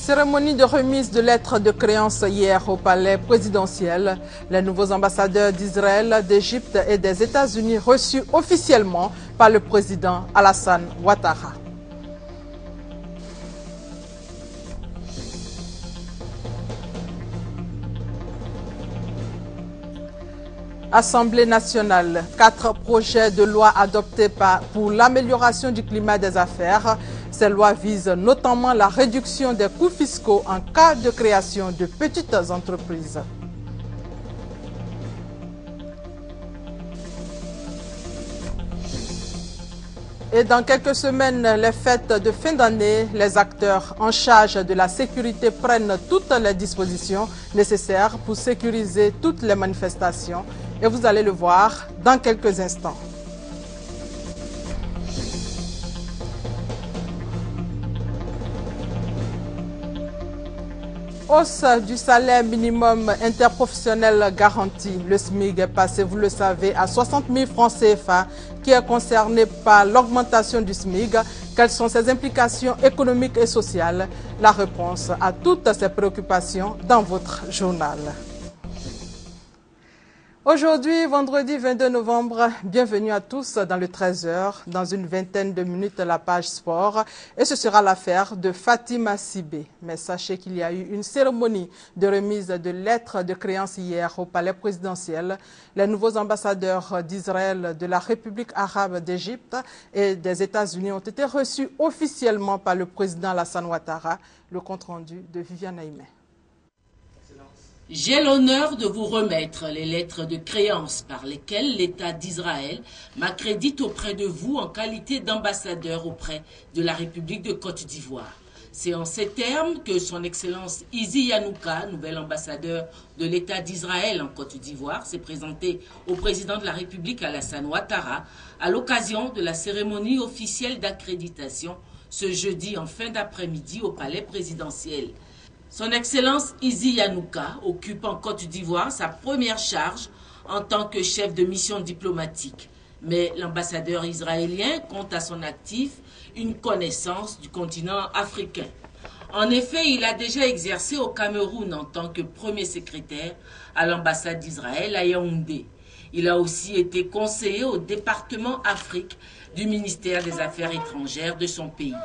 Cérémonie de remise de lettres de créance hier au palais présidentiel. Les nouveaux ambassadeurs d'Israël, d'Égypte et des États-Unis reçus officiellement par le président Alassane Ouattara. Assemblée nationale, 4 projets de loi adoptés pour l'amélioration du climat des affaires. Ces lois visent notamment la réduction des coûts fiscaux en cas de création de petites entreprises. Et dans quelques semaines, les fêtes de fin d'année, les acteurs en charge de la sécurité prennent toutes les dispositions nécessaires pour sécuriser toutes les manifestations. Et vous allez le voir dans quelques instants. Hausse du salaire minimum interprofessionnel garanti. Le SMIC est passé, vous le savez, à 60 000 francs CFA, qui est concerné par l'augmentation du SMIC. Quelles sont ses implications économiques et sociales? La réponse à toutes ces préoccupations dans votre journal. Aujourd'hui, vendredi 22 novembre, bienvenue à tous dans le 13h. Dans une vingtaine de minutes, la page sport. Et ce sera l'affaire de Fatima Sibé. Mais sachez qu'il y a eu une cérémonie de remise de lettres de créance hier au palais présidentiel. Les nouveaux ambassadeurs d'Israël, de la République arabe d'Égypte et des États-Unis ont été reçus officiellement par le président Alassane Ouattara. Le compte-rendu de Viviane Aïmé. J'ai l'honneur de vous remettre les lettres de créance par lesquelles l'État d'Israël m'accrédite auprès de vous en qualité d'ambassadeur auprès de la République de Côte d'Ivoire. C'est en ces termes que son Excellence Izi Yanouka, nouvel ambassadeur de l'État d'Israël en Côte d'Ivoire, s'est présenté au président de la République Alassane Ouattara à l'occasion de la cérémonie officielle d'accréditation ce jeudi en fin d'après-midi au palais présidentiel. Son Excellence Izi Yanouka occupe en Côte d'Ivoire sa première charge en tant que chef de mission diplomatique. Mais l'ambassadeur israélien compte à son actif une connaissance du continent africain. En effet, il a déjà exercé au Cameroun en tant que premier secrétaire à l'ambassade d'Israël à Yaoundé. Il a aussi été conseiller au département Afrique du ministère des Affaires étrangères de son pays.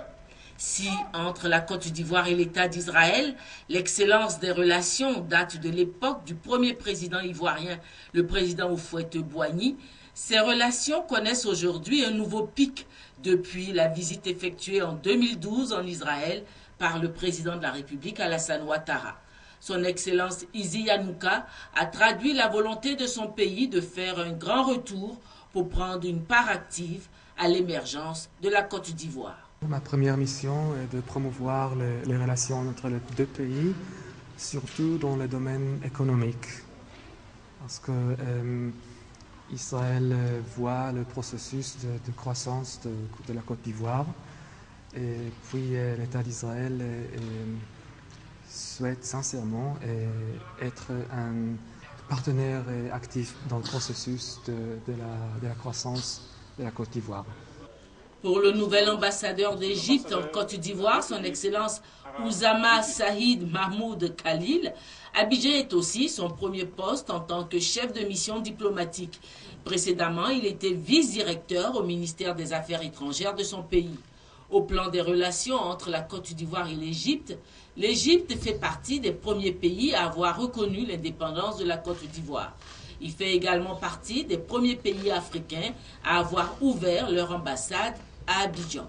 Si, entre la Côte d'Ivoire et l'État d'Israël, l'excellence des relations date de l'époque du premier président ivoirien, le président Houphouët-Boigny, ces relations connaissent aujourd'hui un nouveau pic depuis la visite effectuée en 2012 en Israël par le président de la République Alassane Ouattara. Son Excellence Izi Yanouka a traduit la volonté de son pays de faire un grand retour pour prendre une part active à l'émergence de la Côte d'Ivoire. Ma première mission est de promouvoir les relations entre les deux pays, surtout dans le domaine économique. Parce que Israël voit le processus de croissance de la Côte d'Ivoire et puis l'État d'Israël souhaite sincèrement être un partenaire actif dans le processus de la croissance de la Côte d'Ivoire. Pour le nouvel ambassadeur d'Égypte en Côte d'Ivoire, son Excellence Oussama Saïd Mahmoud Khalil, Abidjan est aussi son premier poste en tant que chef de mission diplomatique. Précédemment, il était vice-directeur au ministère des Affaires étrangères de son pays. Au plan des relations entre la Côte d'Ivoire et l'Égypte fait partie des premiers pays à avoir reconnu l'indépendance de la Côte d'Ivoire. Il fait également partie des premiers pays africains à avoir ouvert leur ambassade à Abidjan.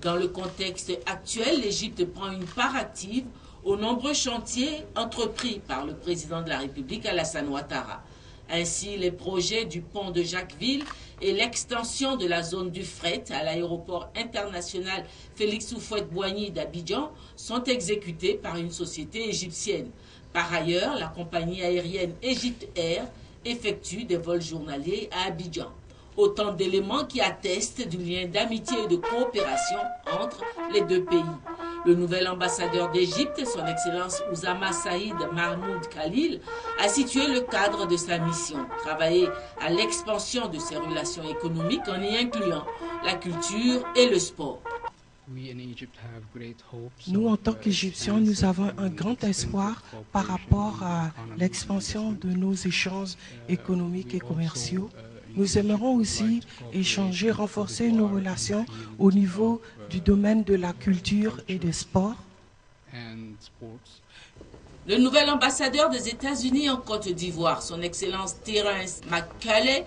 Dans le contexte actuel, l'Égypte prend une part active aux nombreux chantiers entrepris par le président de la République Alassane Ouattara. Ainsi, les projets du pont de Jacquesville et l'extension de la zone du fret à l'aéroport international Félix Houphouët-Boigny d'Abidjan sont exécutés par une société égyptienne. Par ailleurs, la compagnie aérienne Egypt Air effectue des vols journaliers à Abidjan. Autant d'éléments qui attestent du lien d'amitié et de coopération entre les deux pays. Le nouvel ambassadeur d'Égypte, son Excellence Oussama Saïd Mahmoud Khalil, a situé le cadre de sa mission, travailler à l'expansion de ses relations économiques en y incluant la culture et le sport. Nous, en tant qu'Égyptiens, nous avons un grand espoir par rapport à l'expansion de nos échanges économiques et commerciaux. Nous aimerons aussi échanger, renforcer nos relations au niveau du domaine de la culture et des sports. Le nouvel ambassadeur des États-Unis en Côte d'Ivoire, son Excellence Terence McCulley,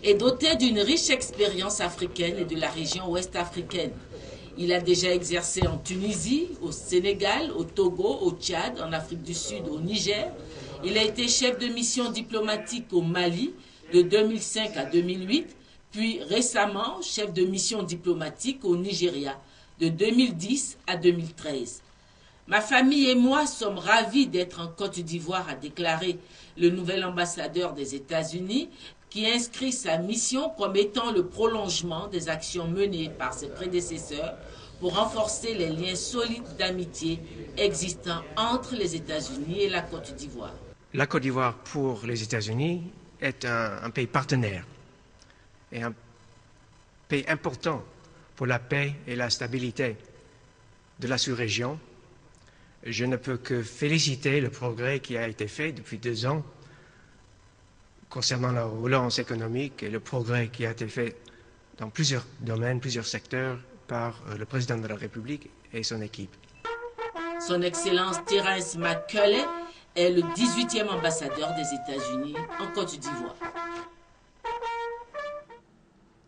est doté d'une riche expérience africaine et de la région ouest-africaine. Il a déjà exercé en Tunisie, au Sénégal, au Togo, au Tchad, en Afrique du Sud, au Niger. Il a été chef de mission diplomatique au Mali de 2005 à 2008, puis récemment chef de mission diplomatique au Nigeria de 2010 à 2013. Ma famille et moi sommes ravis d'être en Côte d'Ivoire, a déclaré le nouvel ambassadeur des États-Unis, qui inscrit sa mission comme étant le prolongement des actions menées par ses prédécesseurs pour renforcer les liens solides d'amitié existants entre les États-Unis et la Côte d'Ivoire. La Côte d'Ivoire pour les États-Unis est un pays partenaire et un pays important pour la paix et la stabilité de la sous-région. Je ne peux que féliciter le progrès qui a été fait depuis 2 ans concernant la relance économique et le progrès qui a été fait dans plusieurs domaines, plusieurs secteurs par le président de la République et son équipe. Son Excellence Terence McCulley est le 18e ambassadeur des États-Unis en Côte d'Ivoire.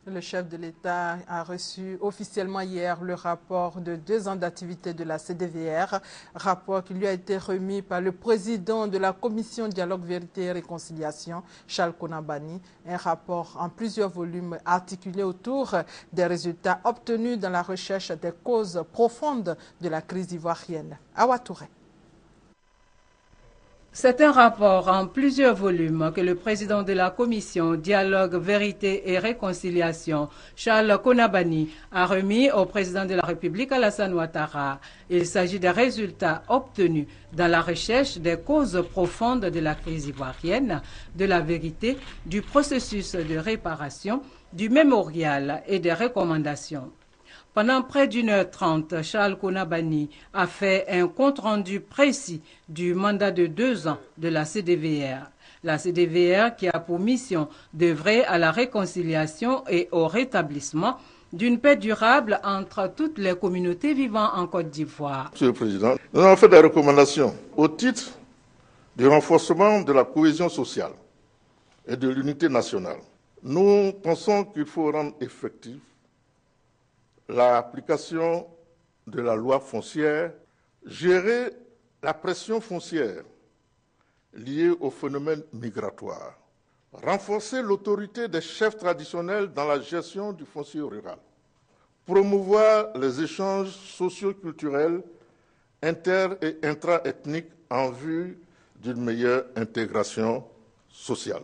Le chef de l'État a reçu officiellement hier le rapport de 2 ans d'activité de la CDVR, rapport qui lui a été remis par le président de la Commission Dialogue, Vérité et Réconciliation, Charles Konabani, un rapport en plusieurs volumes articulé autour des résultats obtenus dans la recherche des causes profondes de la crise ivoirienne. Awa Touré. C'est un rapport en plusieurs volumes que le président de la Commission Dialogue, Vérité et Réconciliation, Charles Konabani, a remis au président de la République Alassane Ouattara. Il s'agit des résultats obtenus dans la recherche des causes profondes de la crise ivoirienne, de la vérité, du processus de réparation, du mémorial et des recommandations. Pendant près d'1h30, Charles Konabani a fait un compte-rendu précis du mandat de 2 ans de la CDVR. La CDVR qui a pour mission d'œuvrer à la réconciliation et au rétablissement d'une paix durable entre toutes les communautés vivant en Côte d'Ivoire. Monsieur le Président, nous avons fait des recommandations au titre du renforcement de la cohésion sociale et de l'unité nationale. Nous pensons qu'il faut rendre effective l'application de la loi foncière, gérer la pression foncière liée au phénomène migratoire, renforcer l'autorité des chefs traditionnels dans la gestion du foncier rural, promouvoir les échanges socio-culturels inter- et intra-ethniques en vue d'une meilleure intégration sociale,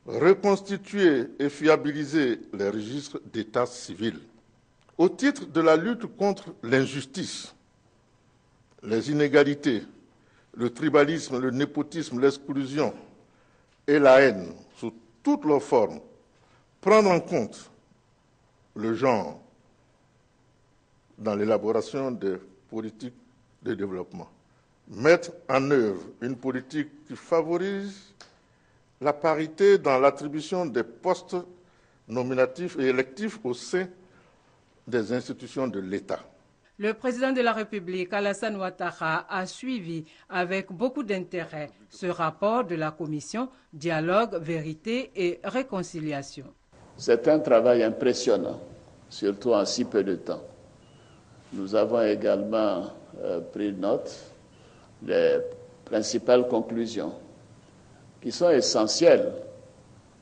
reconstituer et fiabiliser les registres d'état civil, au titre de la lutte contre l'injustice, les inégalités, le tribalisme, le népotisme, l'exclusion et la haine sous toutes leurs formes, prendre en compte le genre dans l'élaboration des politiques de développement, mettre en œuvre une politique qui favorise la parité dans l'attribution des postes nominatifs et électifs au sein des institutions de l'État. Le président de la République, Alassane Ouattara, a suivi avec beaucoup d'intérêt ce rapport de la Commission Dialogue, Vérité et Réconciliation. C'est un travail impressionnant, surtout en si peu de temps. Nous avons également pris note des principales conclusions qui sont essentielles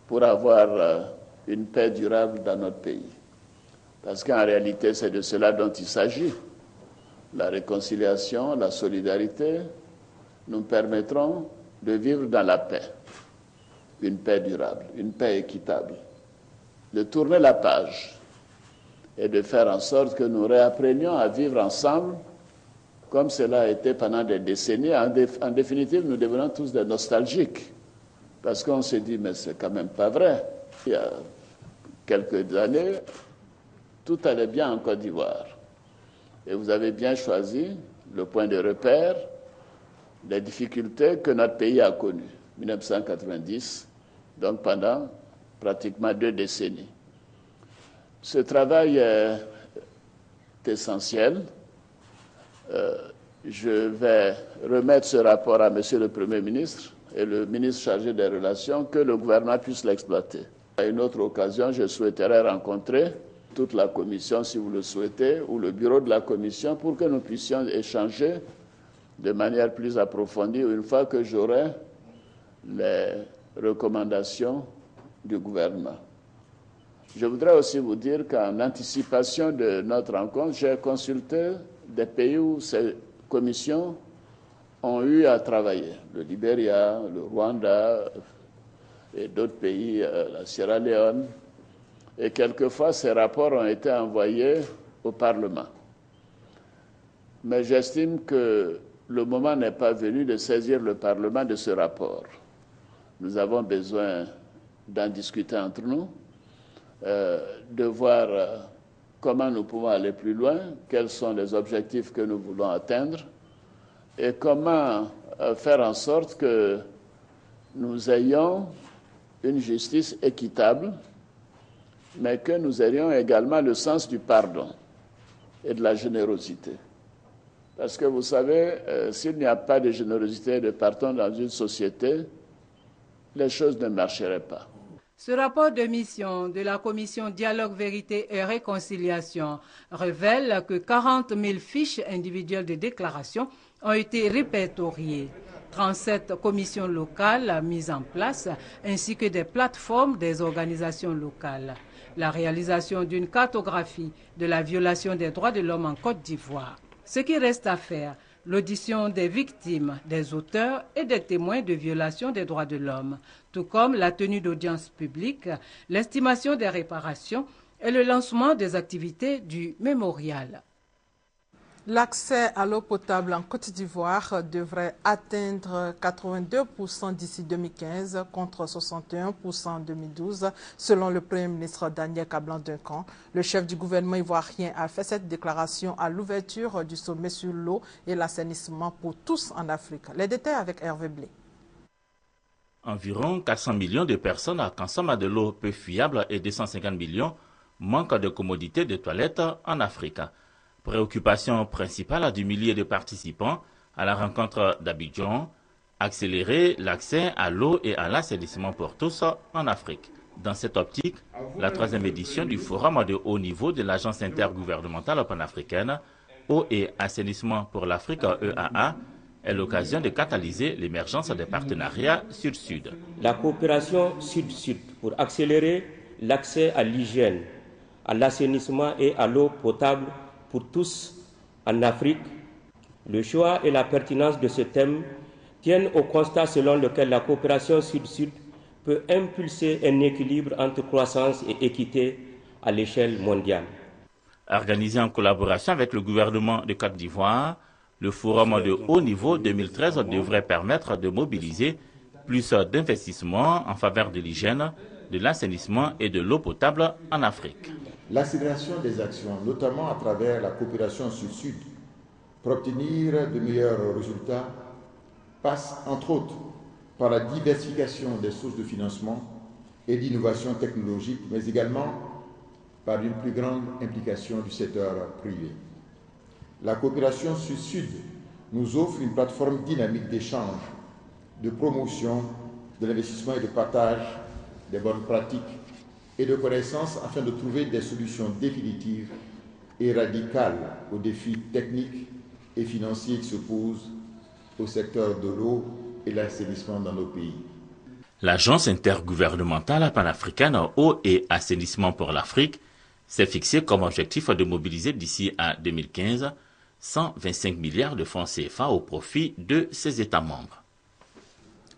pour avoir une paix durable dans notre pays. Parce qu'en réalité, c'est de cela dont il s'agit. La réconciliation, la solidarité nous permettront de vivre dans la paix, une paix durable, une paix équitable, de tourner la page et de faire en sorte que nous réapprenions à vivre ensemble comme cela a été pendant des décennies. En définitive, nous devenons tous des nostalgiques parce qu'on se dit, mais c'est quand même pas vrai. Il y a quelques années, tout allait bien en Côte d'Ivoire. Et vous avez bien choisi le point de repère des difficultés que notre pays a connues, 1990, donc pendant pratiquement 2 décennies. Ce travail est essentiel. Je vais remettre ce rapport à Monsieur le Premier ministre et le ministre chargé des Relations, que le gouvernement puisse l'exploiter. À une autre occasion, je souhaiterais rencontrer toute la commission, si vous le souhaitez, ou le bureau de la commission, pour que nous puissions échanger de manière plus approfondie une fois que j'aurai les recommandations du gouvernement. Je voudrais aussi vous dire qu'en anticipation de notre rencontre, j'ai consulté des pays où ces commissions ont eu à travailler. Le Libéria, le Rwanda et d'autres pays, la Sierra Leone. Et quelquefois, ces rapports ont été envoyés au Parlement. Mais j'estime que le moment n'est pas venu de saisir le Parlement de ce rapport. Nous avons besoin d'en discuter entre nous, de voir comment nous pouvons aller plus loin, quels sont les objectifs que nous voulons atteindre et comment faire en sorte que nous ayons une justice équitable, mais que nous ayons également le sens du pardon et de la générosité. Parce que vous savez, s'il n'y a pas de générosité et de pardon dans une société, les choses ne marcheraient pas. Ce rapport de mission de la Commission Dialogue, Vérité et Réconciliation révèle que 40 000 fiches individuelles de déclaration ont été répertoriées. 37 commissions locales mises en place, ainsi que des plateformes des organisations locales. La réalisation d'une cartographie de la violation des droits de l'homme en Côte d'Ivoire. Ce qui reste à faire, l'audition des victimes, des auteurs et des témoins de violation des droits de l'homme, tout comme la tenue d'audiences publiques, l'estimation des réparations et le lancement des activités du mémorial. L'accès à l'eau potable en Côte d'Ivoire devrait atteindre 82% d'ici 2015 contre 61% en 2012, selon le Premier ministre Daniel Kablan-Duncan. Le chef du gouvernement ivoirien a fait cette déclaration à l'ouverture du sommet sur l'eau et l'assainissement pour tous en Afrique. Les détails avec Hervé Blé. Environ 400 millions de personnes consomment de l'eau peu fiable et 250 millions manquent de commodités de toilettes en Afrique. Préoccupation principale du millier de participants à la rencontre d'Abidjan, accélérer l'accès à l'eau et à l'assainissement pour tous en Afrique. Dans cette optique, la 3e édition du Forum de haut niveau de l'Agence intergouvernementale panafricaine, Eau et assainissement pour l'Afrique EAA, est l'occasion de catalyser l'émergence des partenariats sud-sud. La coopération sud-sud pour accélérer l'accès à l'hygiène, à l'assainissement et à l'eau potable pour tous en Afrique. Le choix et la pertinence de ce thème tiennent au constat selon lequel la coopération sud-sud peut impulser un équilibre entre croissance et équité à l'échelle mondiale. Organisé en collaboration avec le gouvernement de Côte d'Ivoire, le Forum de haut niveau 2013 devrait permettre de mobiliser plus d'investissements en faveur de l'hygiène, de l'assainissement et de l'eau potable en Afrique. L'accélération des actions, notamment à travers la coopération sud-sud, pour obtenir de meilleurs résultats, passe entre autres par la diversification des sources de financement et d'innovation technologique, mais également par une plus grande implication du secteur privé. La coopération sud-sud nous offre une plateforme dynamique d'échange, de promotion de l'investissement et de partage des bonnes pratiques et de connaissances afin de trouver des solutions définitives et radicales aux défis techniques et financiers qui se posent au secteur de l'eau et l'assainissement dans nos pays. L'Agence intergouvernementale panafricaine Eau et assainissement pour l'Afrique s'est fixée comme objectif de mobiliser d'ici à 2015 125 milliards de francs CFA au profit de ses États membres.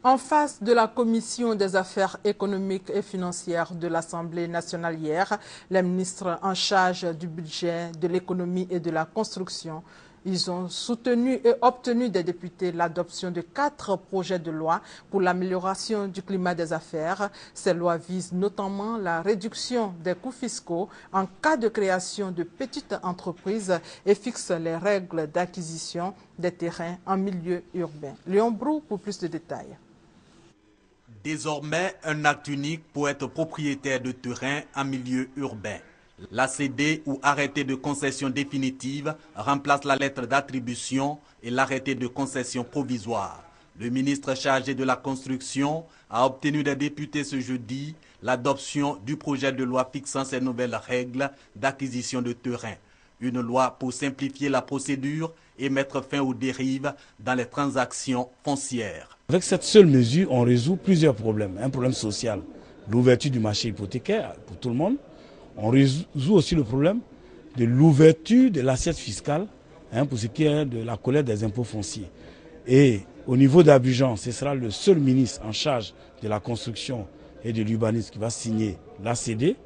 En face de la Commission des affaires économiques et financières de l'Assemblée nationale hier, les ministres en charge du budget, de l'économie et de la construction Ils ont soutenu et obtenu des députés l'adoption de 4 projets de loi pour l'amélioration du climat des affaires. Ces lois visent notamment la réduction des coûts fiscaux en cas de création de petites entreprises et fixent les règles d'acquisition des terrains en milieu urbain. Léon Brou pour plus de détails. Désormais, un acte unique pour être propriétaire de terrain en milieu urbain. L'ACD ou arrêté de concession définitive remplace la lettre d'attribution et l'arrêté de concession provisoire. Le ministre chargé de la construction a obtenu des députés ce jeudi l'adoption du projet de loi fixant ces nouvelles règles d'acquisition de terrain. Une loi pour simplifier la procédure et mettre fin aux dérives dans les transactions foncières. Avec cette seule mesure, on résout plusieurs problèmes. Un problème social, l'ouverture du marché hypothécaire pour tout le monde. On résout aussi le problème de l'ouverture de l'assiette fiscale pour ce qui est de la collecte des impôts fonciers. Et au niveau d'Abidjan, ce sera le seul ministre en charge de la construction et de l'urbanisme qui va signer l'ACD.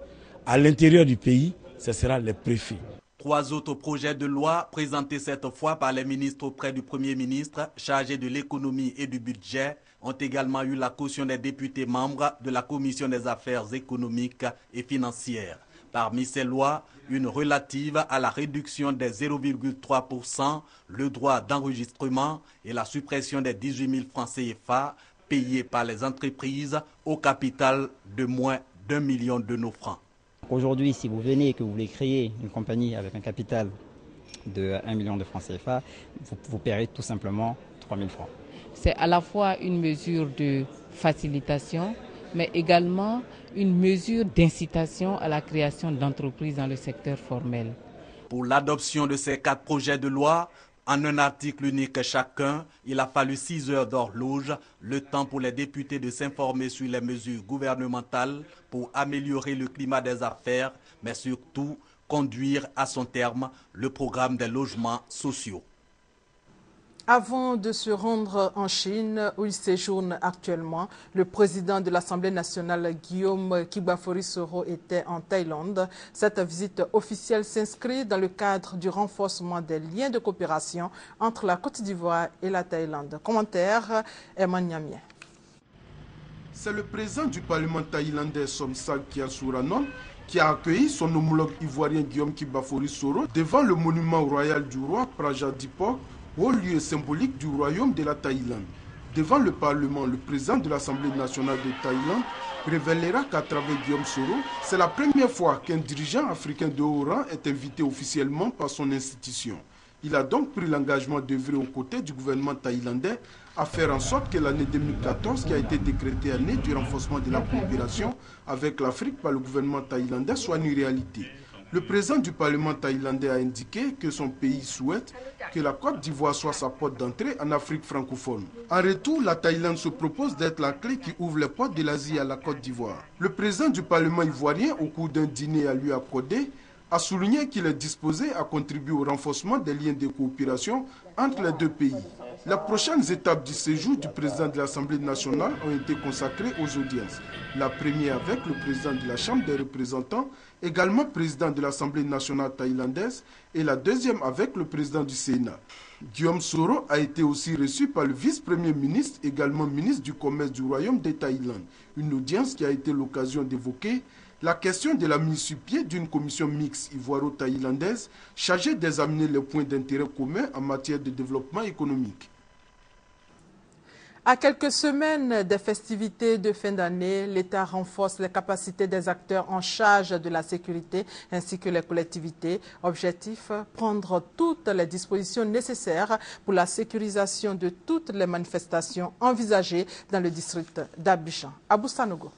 À l'intérieur du pays, ce sera les préfets. 3 autres projets de loi présentés cette fois par les ministres auprès du Premier ministre chargé de l'économie et du budget ont également eu la caution des députés membres de la Commission des affaires économiques et financières. Parmi ces lois, une relative à la réduction des 0,3%, le droit d'enregistrement et la suppression des 18 000 francs CFA payés par les entreprises au capital de moins d'1 million de nos francs. Aujourd'hui, si vous venez et que vous voulez créer une compagnie avec un capital de 1 million de francs CFA, vous paierez tout simplement 3 000 francs. C'est à la fois une mesure de facilitation, mais également une mesure d'incitation à la création d'entreprises dans le secteur formel. Pour l'adoption de ces 4 projets de loi, en un article unique chacun, il a fallu 6 heures d'horloge, le temps pour les députés de s'informer sur les mesures gouvernementales pour améliorer le climat des affaires, mais surtout conduire à son terme le programme des logements sociaux. Avant de se rendre en Chine, où il séjourne actuellement, le président de l'Assemblée nationale, Guillaume Kibafori Soro, était en Thaïlande. Cette visite officielle s'inscrit dans le cadre du renforcement des liens de coopération entre la Côte d'Ivoire et la Thaïlande. Commentaire, Eman Nyamien. C'est le président du Parlement thaïlandais, Somsak Kyasuranon, qui a accueilli son homologue ivoirien Guillaume Kibafori Soro devant le monument royal du roi Prajadipok, haut lieu symbolique du royaume de la Thaïlande. Devant le Parlement, le président de l'Assemblée nationale de Thaïlande révélera qu'à travers Guillaume Soro, c'est la première fois qu'un dirigeant africain de haut rang est invité officiellement par son institution. Il a donc pris l'engagement d'œuvrer aux côtés du gouvernement thaïlandais à faire en sorte que l'année 2014, qui a été décrétée année du renforcement de la coopération avec l'Afrique par le gouvernement thaïlandais, soit une réalité. Le président du Parlement thaïlandais a indiqué que son pays souhaite que la Côte d'Ivoire soit sa porte d'entrée en Afrique francophone. En retour, la Thaïlande se propose d'être la clé qui ouvre les portes de l'Asie à la Côte d'Ivoire. Le président du Parlement ivoirien, au cours d'un dîner à lui accordé, a souligné qu'il est disposé à contribuer au renforcement des liens de coopération entre les deux pays. Les prochaines étapes du séjour du président de l'Assemblée nationale ont été consacrées aux audiences. La première avec le président de la Chambre des représentants, également président de l'Assemblée nationale thaïlandaise, et la deuxième avec le président du Sénat. Guillaume Soro a été aussi reçu par le vice-premier ministre, également ministre du Commerce du Royaume de Thaïlande. Une audience qui a été l'occasion d'évoquer la question de la mise sur pied d'une commission mixte ivoiro-thaïlandaise chargée d'examiner les points d'intérêt communs en matière de développement économique. À quelques semaines des festivités de fin d'année, l'État renforce les capacités des acteurs en charge de la sécurité ainsi que les collectivités. Objectif, prendre toutes les dispositions nécessaires pour la sécurisation de toutes les manifestations envisagées dans le district d'Abidjan. Abou Sanogo.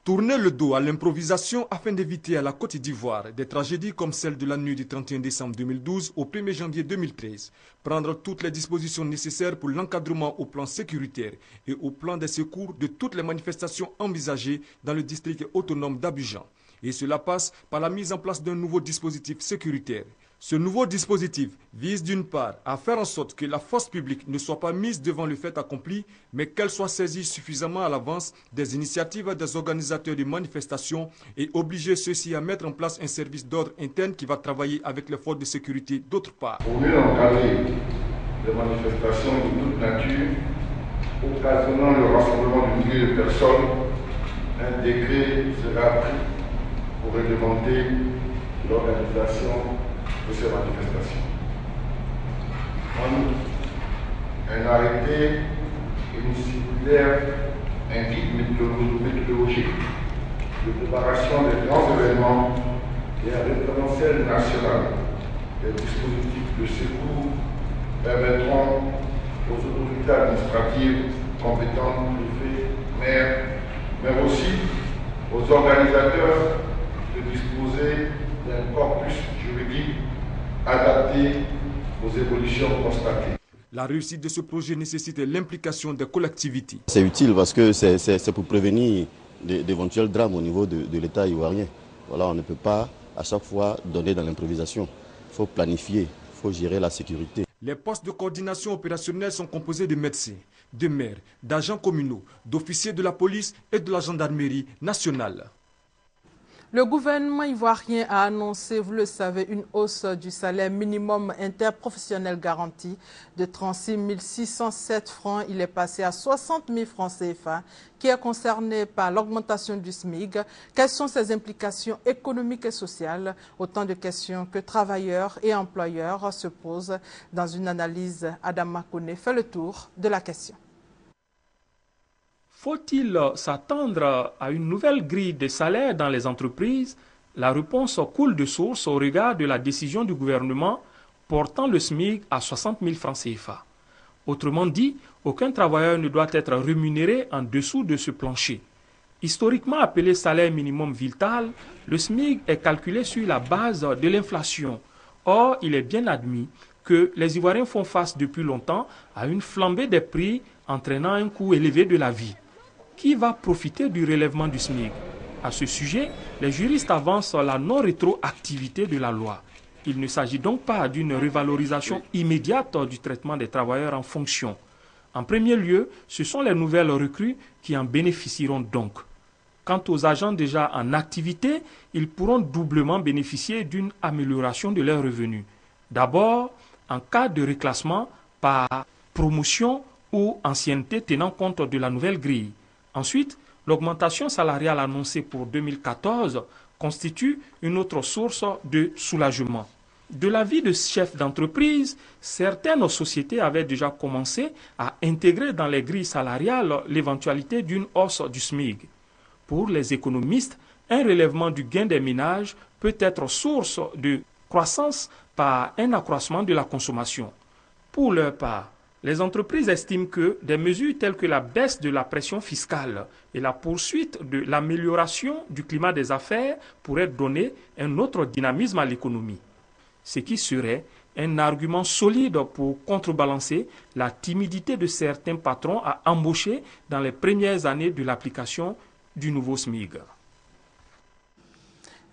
Tourner le dos à l'improvisation afin d'éviter à la Côte d'Ivoire des tragédies comme celle de la nuit du 31 décembre 2012 au 1er janvier 2013. Prendre toutes les dispositions nécessaires pour l'encadrement au plan sécuritaire et au plan des secours de toutes les manifestations envisagées dans le district autonome d'Abidjan. Et cela passe par la mise en place d'un nouveau dispositif sécuritaire. Ce nouveau dispositif vise d'une part à faire en sorte que la force publique ne soit pas mise devant le fait accompli, mais qu'elle soit saisie suffisamment à l'avance des initiatives des organisateurs de manifestations et obliger ceux-ci à mettre en place un service d'ordre interne qui va travailler avec les forces de sécurité d'autre part. Pour mieux encadrer les manifestations de toute nature, occasionnant le rassemblement de milliers de personnes, un décret sera pris pour réglementer l'organisation de ces manifestations. En outre, un arrêté et une circulaire, un guide méthodologique de préparation des grands événements et un référentiel national des dispositifs de secours permettront aux autorités administratives compétentes, préfets, maires, mais aussi aux organisateurs de disposer d'un corpus juridique adapté aux évolutions constatées. La réussite de ce projet nécessite l'implication des collectivités. C'est utile parce que c'est pour prévenir d'éventuels drames au niveau de l'État ivoirien. Voilà, on ne peut pas à chaque fois donner dans l'improvisation. Il faut planifier, il faut gérer la sécurité. Les postes de coordination opérationnelle sont composés de médecins, de maires, d'agents communaux, d'officiers de la police et de la gendarmerie nationale. Le gouvernement ivoirien a annoncé, vous le savez, une hausse du salaire minimum interprofessionnel garanti de 36 607 francs. Il est passé à 60 000 francs CFA, qui est concerné par l'augmentation du SMIC. Quelles sont ses implications économiques et sociales? Autant de questions que travailleurs et employeurs se posent. Dans une analyse, Adama Kone fait le tour de la question. Faut-il s'attendre à une nouvelle grille de salaire dans les entreprises? La réponse coule de source au regard de la décision du gouvernement portant le SMIC à 60 000 francs CFA. Autrement dit, aucun travailleur ne doit être rémunéré en dessous de ce plancher. Historiquement appelé salaire minimum vital, le SMIC est calculé sur la base de l'inflation. Or, il est bien admis que les Ivoiriens font face depuis longtemps à une flambée des prix entraînant un coût élevé de la vie. Qui va profiter du relèvement du SMIC? À ce sujet, les juristes avancent la non-rétroactivité de la loi. Il ne s'agit donc pas d'une revalorisation immédiate du traitement des travailleurs en fonction. En premier lieu, ce sont les nouvelles recrues qui en bénéficieront donc. Quant aux agents déjà en activité, ils pourront doublement bénéficier d'une amélioration de leurs revenus. D'abord, en cas de reclassement par promotion ou ancienneté tenant compte de la nouvelle grille. Ensuite, l'augmentation salariale annoncée pour 2014 constitue une autre source de soulagement. De l'avis de chefs d'entreprise, certaines sociétés avaient déjà commencé à intégrer dans les grilles salariales l'éventualité d'une hausse du SMIC. Pour les économistes, un relèvement du gain des ménages peut être source de croissance par un accroissement de la consommation. Pour leur part, les entreprises estiment que des mesures telles que la baisse de la pression fiscale et la poursuite de l'amélioration du climat des affaires pourraient donner un autre dynamisme à l'économie, ce qui serait un argument solide pour contrebalancer la timidité de certains patrons à embaucher dans les premières années de l'application du nouveau SMIC.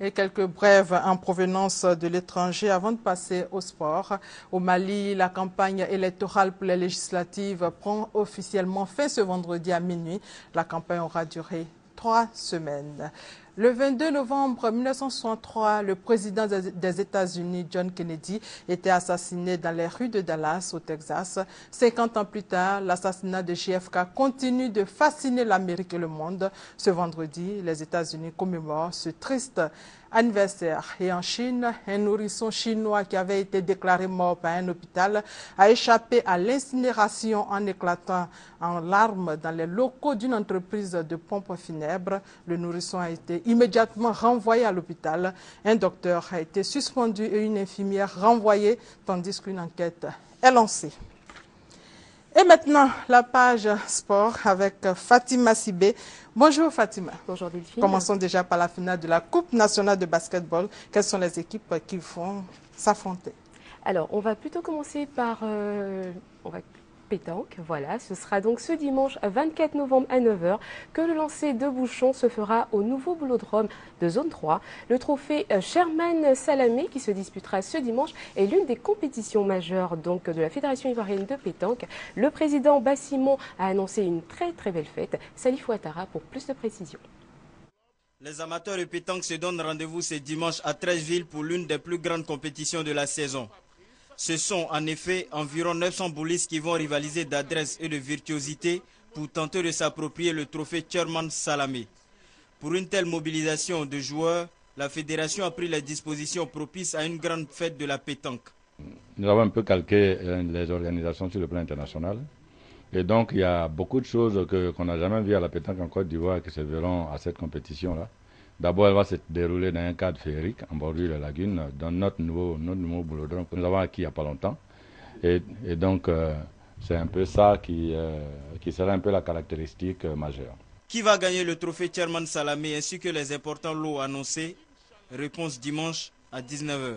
Et quelques brèves en provenance de l'étranger avant de passer au sport. Au Mali, la campagne électorale pour les législatives prend officiellement fin ce vendredi à minuit. La campagne aura duré 3 semaines. Le 22 novembre 1963, le président des États-Unis, John Kennedy, était assassiné dans les rues de Dallas, au Texas. 50 ans plus tard, l'assassinat de JFK continue de fasciner l'Amérique et le monde. Ce vendredi, les États-Unis commémorent ce triste anniversaire. Et en Chine, un nourrisson chinois qui avait été déclaré mort par un hôpital a échappé à l'incinération en éclatant en larmes dans les locaux d'une entreprise de pompes funèbres. Le nourrisson a été immédiatement renvoyé à l'hôpital. Un docteur a été suspendu et une infirmière renvoyée, tandis qu'une enquête est lancée. Et maintenant, la page sport avec Fatima Sibé. Bonjour Fatima. Bonjour Delphine. Commençons déjà par la finale de la Coupe nationale de basketball. Quelles sont les équipes qui vont s'affronter? Alors, on va plutôt commencer par... pétanque. Voilà, ce sera donc ce dimanche 24 novembre à 9h que le lancer de bouchon se fera au nouveau boulodrome de zone 3. Le trophée Sherman Salamé qui se disputera ce dimanche est l'une des compétitions majeures donc de la Fédération ivoirienne de pétanque. Le président Bassimon a annoncé une très belle fête. Salif Ouattara pour plus de précisions. Les amateurs de pétanque se donnent rendez-vous ce dimanche à Treichville pour l'une des plus grandes compétitions de la saison. Ce sont en effet environ 900 boulistes qui vont rivaliser d'adresse et de virtuosité pour tenter de s'approprier le trophée Sherman Salamé. Pour une telle mobilisation de joueurs, la fédération a pris les dispositions propices à une grande fête de la pétanque. Nous avons un peu calqué les organisations sur le plan international. Et donc, il y a beaucoup de choses qu'on n'a jamais vues à la pétanque en Côte d'Ivoire qui se verront à cette compétition-là. D'abord, elle va se dérouler dans un cadre féerique en bordure de la lagune, dans notre nouveau boulodrome que nous avons acquis il n'y a pas longtemps. Et donc, c'est un peu ça qui sera un peu la caractéristique majeure. Qui va gagner le trophée Sherman Salamé ainsi que les importants lots annoncés? Réponse dimanche à 19h.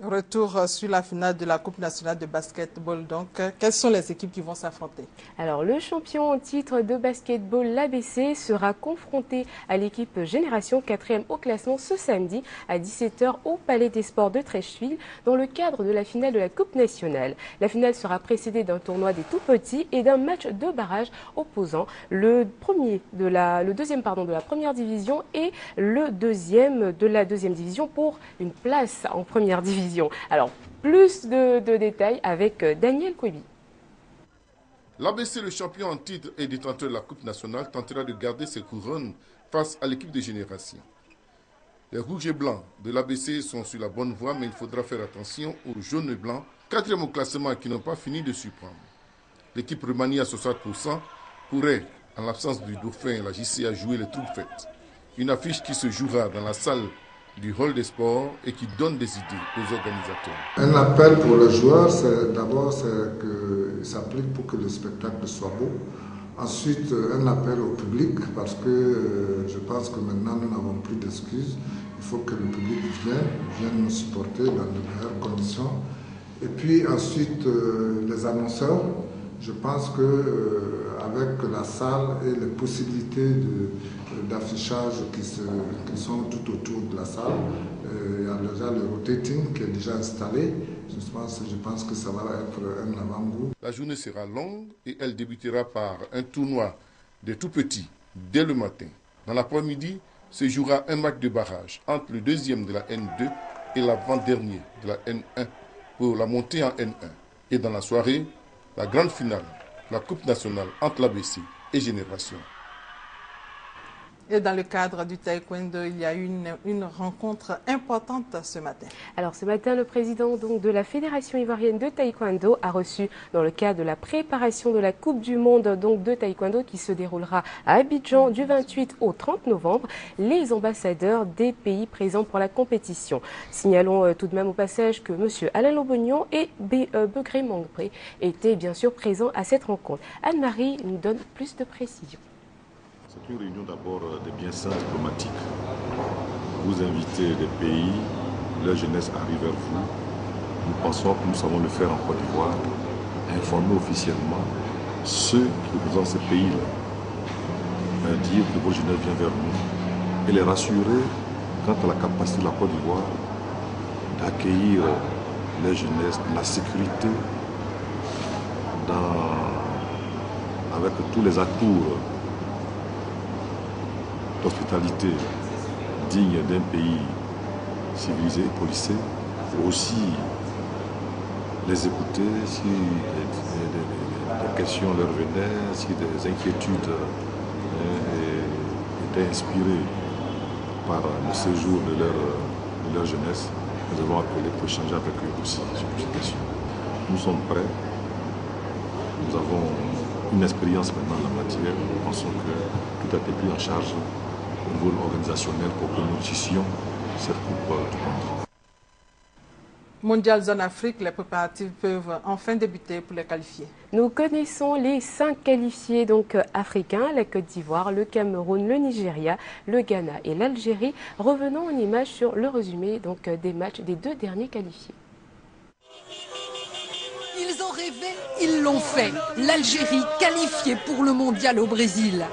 Retour sur la finale de la Coupe nationale de basketball. Donc, quelles sont les équipes qui vont s'affronter? Alors, le champion en titre de basketball, l'ABC, sera confronté à l'équipe Génération 4e au classement ce samedi à 17h au Palais des Sports de Treichville dans le cadre de la finale de la Coupe nationale. La finale sera précédée d'un tournoi des tout-petits et d'un match de barrage opposant le deuxième de la première division et le deuxième de la deuxième division pour une place en première division. Alors, plus de détails avec Daniel Kouebi. L'ABC, le champion en titre et détenteur de la Coupe nationale, tentera de garder ses couronnes face à l'équipe de Génération. Les rouges et blancs de l'ABC sont sur la bonne voie, mais il faudra faire attention aux jaunes et blancs, 4e au classement qui n'ont pas fini de surprendre. L'équipe remaniée à 60% pourrait, en l'absence du dauphin, la JCA jouer les troupes faites. Une affiche qui se jouera dans la salle du hall des sports et qui donne des idées aux organisateurs. Un appel pour les joueurs, d'abord que ça s'applique pour que le spectacle soit beau. Ensuite, un appel au public parce que je pense que maintenant nous n'avons plus d'excuses. Il faut que le public vienne nous supporter dans de meilleures conditions. Et puis ensuite, les annonceurs, je pense qu'avec la salle et les possibilités d'affichage qui sont tout autour de la salle, il y a déjà le rotating qui est déjà installé. Je pense que ça va être un avant-goût. La journée sera longue et elle débutera par un tournoi des tout-petits dès le matin. Dans l'après-midi, se jouera un match de barrage entre le deuxième de la N2 et l'avant-dernier de la N1 pour la montée en N1. Et dans la soirée, la grande finale, la Coupe nationale entre l'ABC et Génération. Et dans le cadre du taekwondo, il y a eu une rencontre importante ce matin. Alors ce matin, le président de la Fédération ivoirienne de taekwondo a reçu dans le cadre de la préparation de la Coupe du monde de taekwondo qui se déroulera à Abidjan du 28 au 30 novembre, les ambassadeurs des pays présents pour la compétition. Signalons tout de même au passage que M. Alain Lobognon et Begré Mangpré étaient bien sûr présents à cette rencontre. Anne-Marie nous donne plus de précisions. C'est une réunion d'abord des bienfaits diplomatiques. Vous invitez des pays, leur jeunesse arrive vers vous. Nous pensons que nous savons le faire en Côte d'Ivoire, informer officiellement ceux qui représentent ces pays-là, dire que vos jeunesse vient vers nous et les rassurer quant à la capacité de la Côte d'Ivoire d'accueillir les jeunesses, la sécurité, avec tous les atours d'hospitalité digne d'un pays civilisé et policé, faut aussi les écouter si des questions leur venaient, si des inquiétudes étaient inspirées par le séjour de leur jeunesse. Nous avons appelé pour échanger avec eux aussi sur ces questions. Nous sommes prêts, nous avons une expérience maintenant en la matière, nous pensons que tout a été pris en charge au niveau organisationnel pour que nous puissions cette coupe du monde. Mondial Zone Afrique, les préparatifs peuvent enfin débuter pour les qualifiés. Nous connaissons les 5 qualifiés africains, la Côte d'Ivoire, le Cameroun, le Nigeria, le Ghana et l'Algérie. Revenons en image sur le résumé des matchs des 2 derniers qualifiés. Ils ont rêvé, ils l'ont fait. L'Algérie qualifiée pour le mondial au Brésil.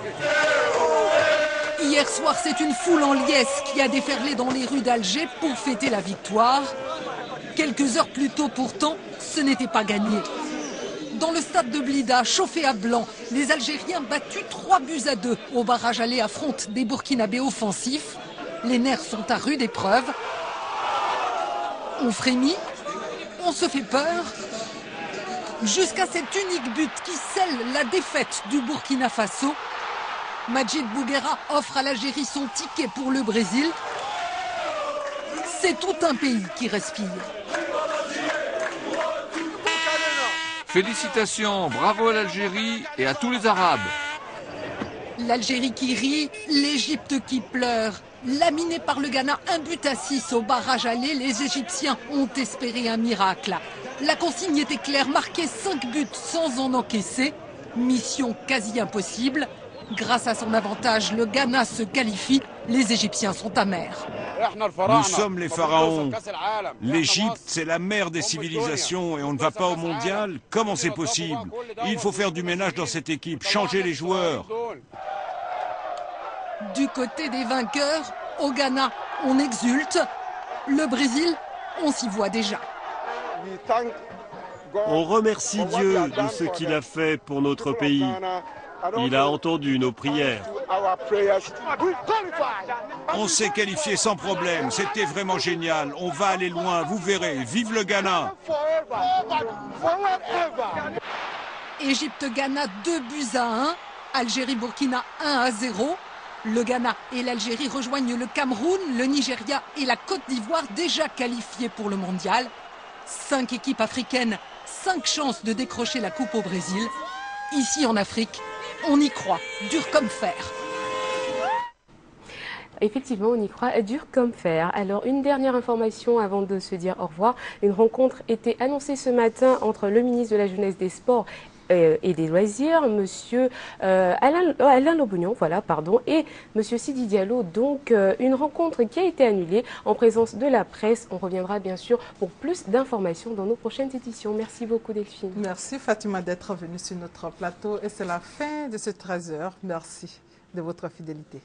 Hier soir, c'est une foule en liesse qui a déferlé dans les rues d'Alger pour fêter la victoire. Quelques heures plus tôt pourtant, ce n'était pas gagné. Dans le stade de Blida, chauffé à blanc, les Algériens battus 3-2 au barrage aller affrontent des Burkinabés offensifs. Les nerfs sont à rude épreuve. On frémit, on se fait peur, jusqu'à cet unique but qui scelle la défaite du Burkina Faso. Majid Bouguera offre à l'Algérie son ticket pour le Brésil. C'est tout un pays qui respire. Félicitations, bravo à l'Algérie et à tous les Arabes. L'Algérie qui rit, l'Égypte qui pleure. Laminés par le Ghana 1-6 au barrage aller, les Égyptiens ont espéré un miracle. La consigne était claire, marquer 5 buts sans en encaisser. Mission quasi impossible. Grâce à son avantage, le Ghana se qualifie. Les Égyptiens sont amers. Nous sommes les pharaons. L'Égypte, c'est la mère des civilisations et on ne va pas au mondial. Comment c'est possible? Il faut faire du ménage dans cette équipe, changer les joueurs. Du côté des vainqueurs, au Ghana, on exulte. Le Brésil, on s'y voit déjà. On remercie Dieu de ce qu'il a fait pour notre pays. Il a entendu nos prières. On s'est qualifié sans problème. C'était vraiment génial. On va aller loin, vous verrez. Vive le Ghana! Égypte-Ghana 2-1. Algérie-Burkina 1-0. Le Ghana et l'Algérie rejoignent le Cameroun, le Nigeria et la Côte d'Ivoire déjà qualifiés pour le mondial. 5 équipes africaines, 5 chances de décrocher la coupe au Brésil. Ici en Afrique, on y croit, dur comme fer. Effectivement, on y croit, dur comme fer. Alors, une dernière information avant de se dire au revoir. Une rencontre était annoncée ce matin entre le ministre de la Jeunesse, des Sports et des Loisirs, Monsieur Alain Lobognon, et Monsieur Sidi Diallo. Donc, une rencontre qui a été annulée en présence de la presse. On reviendra bien sûr pour plus d'informations dans nos prochaines éditions. Merci beaucoup, Delphine. Merci, Fatima, d'être venue sur notre plateau. Et c'est la fin de ce 13h. Merci de votre fidélité.